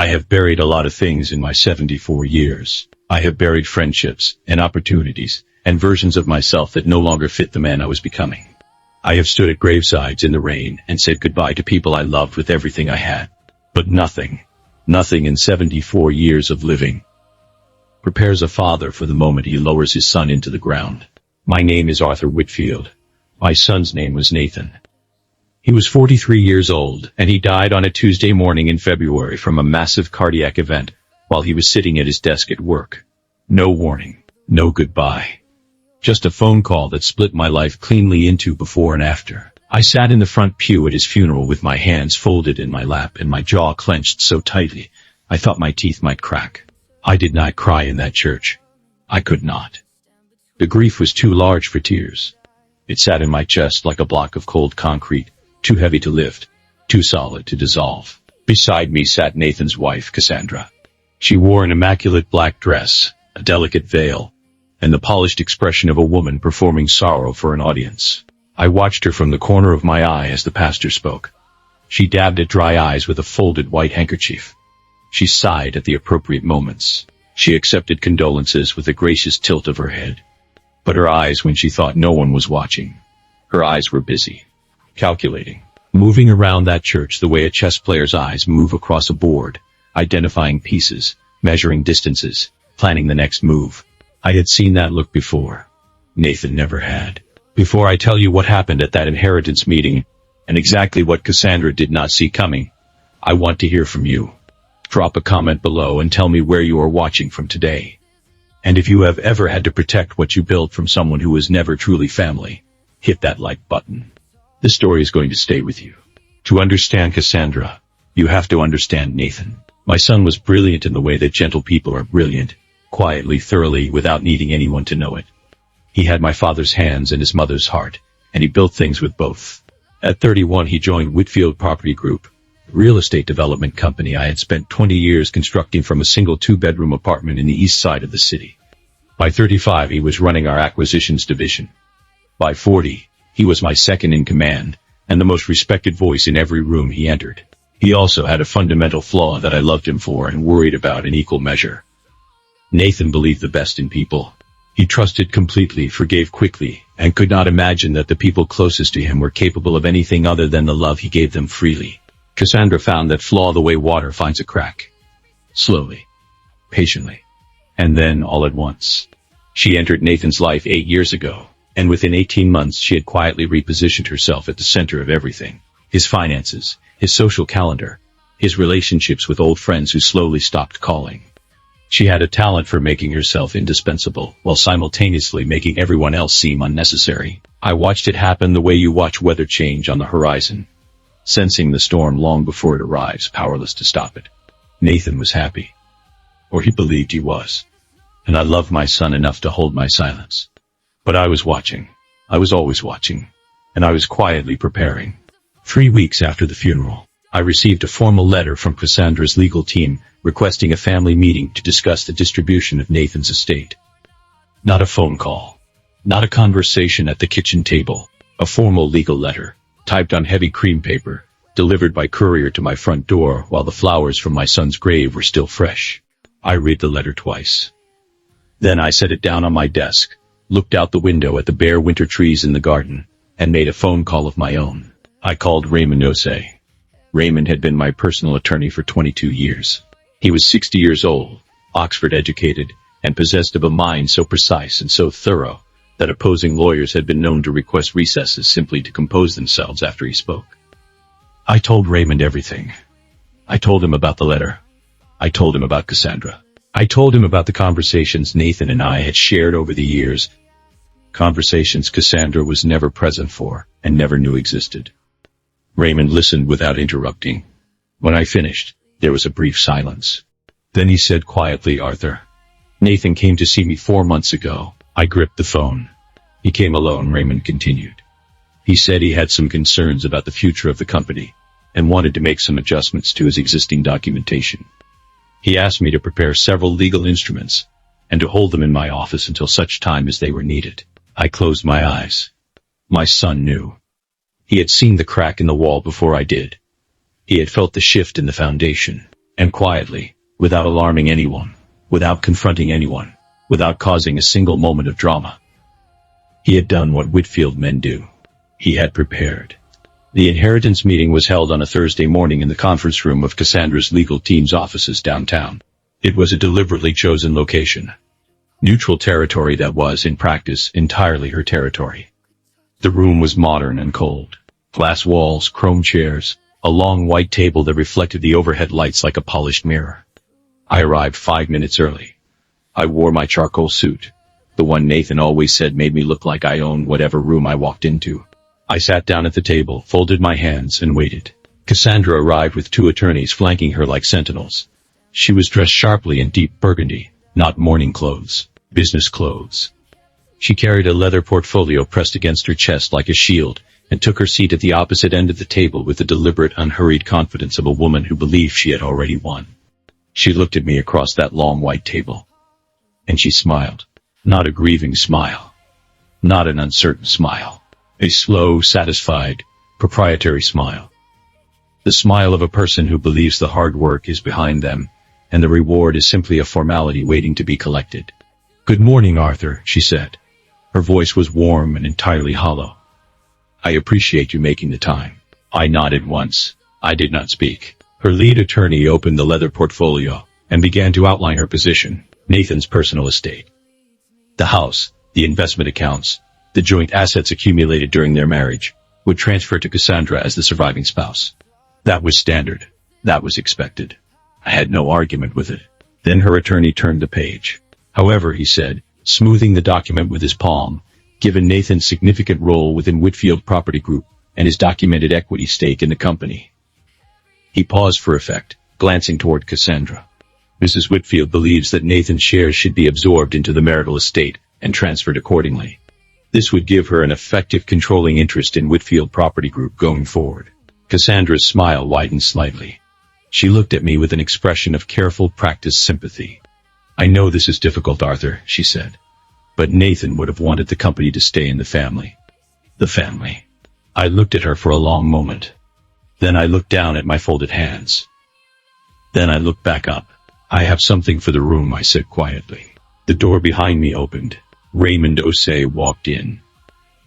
I have buried a lot of things in my 74 years. I have buried friendships and opportunities and versions of myself that no longer fit the man I was becoming. I have stood at gravesides in the rain and said goodbye to people I loved with everything I had. But nothing in 74 years of living prepares a father for the moment he lowers his son into the ground. My name is Arthur Whitfield. My son's name was Nathan. He was 43 years old, and he died on a Tuesday morning in February from a massive cardiac event while he was sitting at his desk at work. No warning, no goodbye. Just a phone call that split my life cleanly into before and after. I sat in the front pew at his funeral with my hands folded in my lap and my jaw clenched so tightly I thought my teeth might crack. I did not cry in that church. I could not. The grief was too large for tears. It sat in my chest like a block of cold concrete, too heavy to lift, too solid to dissolve. Beside me sat Nathan's wife, Cassandra. She wore an immaculate black dress, a delicate veil, and the polished expression of a woman performing sorrow for an audience. I watched her from the corner of my eye as the pastor spoke. She dabbed at dry eyes with a folded white handkerchief. She sighed at the appropriate moments. She accepted condolences with a gracious tilt of her head. But her eyes, when she thought no one was watching, her eyes were busy, calculating, moving around that church the way a chess player's eyes move across a board, identifying pieces, measuring distances, planning the next move. I had seen that look before. Nathan never had. Before I tell you what happened at that inheritance meeting, and exactly what Cassandra did not see coming, I want to hear from you. Drop a comment below and tell me where you are watching from today. And if you have ever had to protect what you built from someone who was never truly family, hit that like button. This story is going to stay with you. To understand Cassandra, you have to understand Nathan. My son was brilliant in the way that gentle people are brilliant, quietly, thoroughly, without needing anyone to know it. He had my father's hands and his mother's heart, and he built things with both. At 31, he joined Whitfield Property Group, a real estate development company I had spent 20 years constructing from a single 2-bedroom apartment in the east side of the city. By 35, he was running our acquisitions division. By 40, he was my second in command, and the most respected voice in every room he entered. He also had a fundamental flaw that I loved him for and worried about in equal measure. Nathan believed the best in people. He trusted completely, forgave quickly, and could not imagine that the people closest to him were capable of anything other than the love he gave them freely. Cassandra found that flaw the way water finds a crack. Slowly, patiently, and then all at once. She entered Nathan's life 8 years ago, and within 18 months she had quietly repositioned herself at the center of everything. His finances, his social calendar, his relationships with old friends who slowly stopped calling. She had a talent for making herself indispensable, while simultaneously making everyone else seem unnecessary. I watched it happen the way you watch weather change on the horizon, sensing the storm long before it arrives, powerless to stop it. Nathan was happy. Or he believed he was. And I loved my son enough to hold my silence. But I was watching. I was always watching. And I was quietly preparing. 3 weeks after the funeral, I received a formal letter from Cassandra's legal team requesting a family meeting to discuss the distribution of Nathan's estate. Not a phone call. Not a conversation at the kitchen table. A formal legal letter, typed on heavy cream paper, delivered by courier to my front door while the flowers from my son's grave were still fresh. I read the letter twice. Then I set it down on my desk, looked out the window at the bare winter trees in the garden, and made a phone call of my own. I called Raymond Osei. Raymond had been my personal attorney for 22 years. He was 60 years old, Oxford educated, and possessed of a mind so precise and so thorough that opposing lawyers had been known to request recesses simply to compose themselves after he spoke. I told Raymond everything. I told him about the letter. I told him about Cassandra. I told him about the conversations Nathan and I had shared over the years, conversations Cassandra was never present for and never knew existed. Raymond listened without interrupting. When I finished, there was a brief silence. Then he said quietly, "Arthur, Nathan came to see me 4 months ago." I gripped the phone. "He came alone," Raymond continued. "He said he had some concerns about the future of the company and wanted to make some adjustments to his existing documentation. He asked me to prepare several legal instruments and to hold them in my office until such time as they were needed." I closed my eyes. My son knew. He had seen the crack in the wall before I did. He had felt the shift in the foundation, and quietly, without alarming anyone, without confronting anyone, without causing a single moment of drama. He had done what Whitfield men do. He had prepared. The inheritance meeting was held on a Thursday morning in the conference room of Cassandra's legal team's offices downtown. It was a deliberately chosen location. Neutral territory that was, in practice, entirely her territory. The room was modern and cold. Glass walls, chrome chairs, a long white table that reflected the overhead lights like a polished mirror. I arrived 5 minutes early. I wore my charcoal suit, the one Nathan always said made me look like I owned whatever room I walked into. I sat down at the table, folded my hands, and waited. Cassandra arrived with 2 attorneys flanking her like sentinels. She was dressed sharply in deep burgundy, not morning clothes, business clothes. She carried a leather portfolio pressed against her chest like a shield, and took her seat at the opposite end of the table with the deliberate, unhurried confidence of a woman who believed she had already won. She looked at me across that long white table. And she smiled. Not a grieving smile. Not an uncertain smile. A slow, satisfied, proprietary smile. The smile of a person who believes the hard work is behind them, and the reward is simply a formality waiting to be collected. "Good morning, Arthur," she said. Her voice was warm and entirely hollow. "I appreciate you making the time." I nodded once. I did not speak. Her lead attorney opened the leather portfolio and began to outline her position, Nathan's personal estate. The house, the investment accounts, the joint assets accumulated during their marriage, would transfer to Cassandra as the surviving spouse. That was standard. That was expected. I had no argument with it. Then her attorney turned the page. "However," he said, smoothing the document with his palm, "given Nathan's significant role within Whitfield Property Group and his documented equity stake in the company." He paused for effect, glancing toward Cassandra. "Mrs. Whitfield believes that Nathan's shares should be absorbed into the marital estate and transferred accordingly. This would give her an effective controlling interest in Whitfield Property Group going forward." Cassandra's smile widened slightly. She looked at me with an expression of careful, practiced sympathy. "I know this is difficult, Arthur," she said. "But Nathan would have wanted the company to stay in the family." The family. I looked at her for a long moment. Then I looked down at my folded hands. Then I looked back up. "I have something for the room," I said quietly. The door behind me opened. Raymond Osei walked in.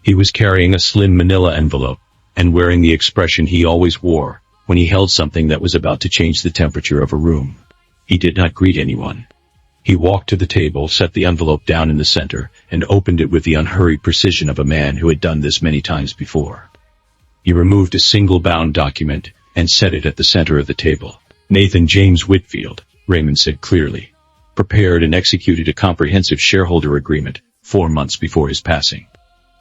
He was carrying a slim manila envelope, and wearing the expression he always wore when he held something that was about to change the temperature of a room. He did not greet anyone. He walked to the table, set the envelope down in the center, and opened it with the unhurried precision of a man who had done this many times before. He removed a single bound document and set it at the center of the table. "Nathan James Whitfield," Raymond said clearly, "prepared and executed a comprehensive shareholder agreement 4 months before his passing.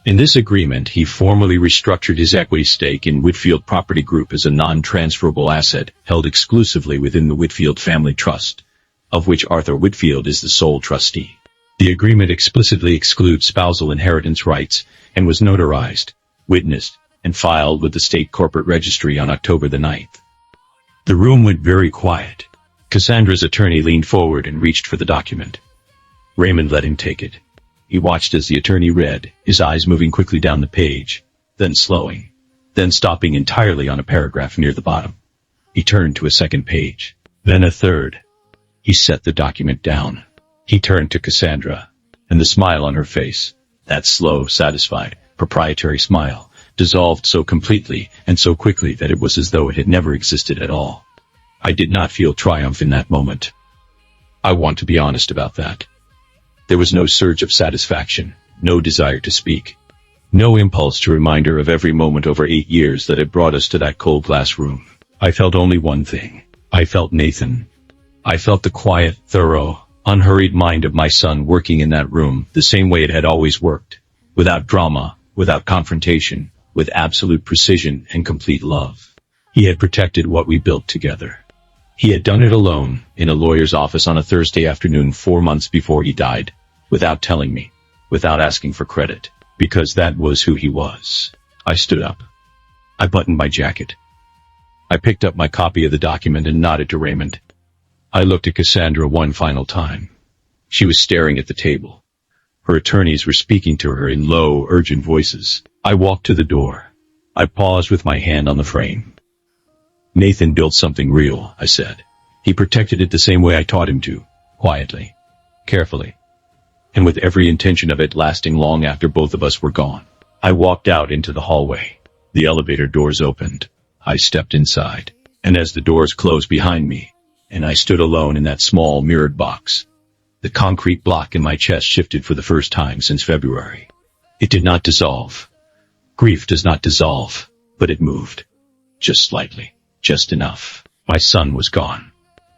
In this agreement, he formally restructured his equity stake in Whitfield Property Group as a non-transferable asset held exclusively within the Whitfield Family Trust, of which Arthur Whitfield is the sole trustee. The agreement explicitly excludes spousal inheritance rights and was notarized, witnessed, and filed with the state corporate registry on October the 9th. The room went very quiet. Cassandra's attorney leaned forward and reached for the document. Raymond let him take it. He watched as the attorney read, his eyes moving quickly down the page, then slowing, then stopping entirely on a paragraph near the bottom. He turned to a second page, then a third. He set the document down. He turned to Cassandra, and the smile on her face, that slow, satisfied, proprietary smile, dissolved so completely and so quickly that it was as though it had never existed at all. I did not feel triumph in that moment. I want to be honest about that. There was no surge of satisfaction, no desire to speak, no impulse to remind her of every moment over 8 years that had brought us to that cold glass room. I felt only one thing. I felt Nathan. I felt the quiet, thorough, unhurried mind of my son working in that room the same way it had always worked, without drama, without confrontation, with absolute precision and complete love. He had protected what we built together. He had done it alone, in a lawyer's office on a Thursday afternoon 4 months before he died, without telling me, without asking for credit, because that was who he was. I stood up. I buttoned my jacket. I picked up my copy of the document and nodded to Raymond. I looked at Cassandra one final time. She was staring at the table. Her attorneys were speaking to her in low, urgent voices. I walked to the door. I paused with my hand on the frame. "Nathan built something real," I said. He protected it the same way I taught him to, quietly, carefully, and with every intention of it lasting long after both of us were gone. I walked out into the hallway. The elevator doors opened. I stepped inside, and as the doors closed behind me, and I stood alone in that small mirrored box, the concrete block in my chest shifted for the first time since February. It did not dissolve. Grief does not dissolve, but it moved. Just slightly, just enough. My son was gone.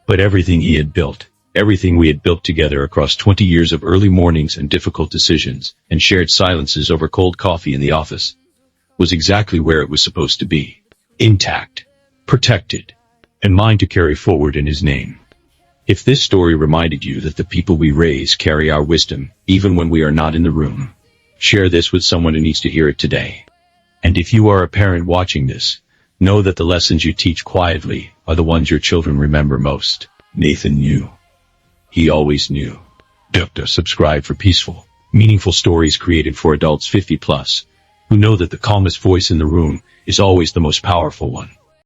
But everything he had built, everything we had built together across 20 years of early mornings and difficult decisions, and shared silences over cold coffee in the office, was exactly where it was supposed to be. Intact, protected, and mine to carry forward in his name. If this story reminded you that the people we raise carry our wisdom, even when we are not in the room, share this with someone who needs to hear it today. And if you are a parent watching this, know that the lessons you teach quietly are the ones your children remember most. Nathan knew. He always knew. Subscribe for peaceful, meaningful stories created for adults 50 plus, who know that the calmest voice in the room is always the most powerful one.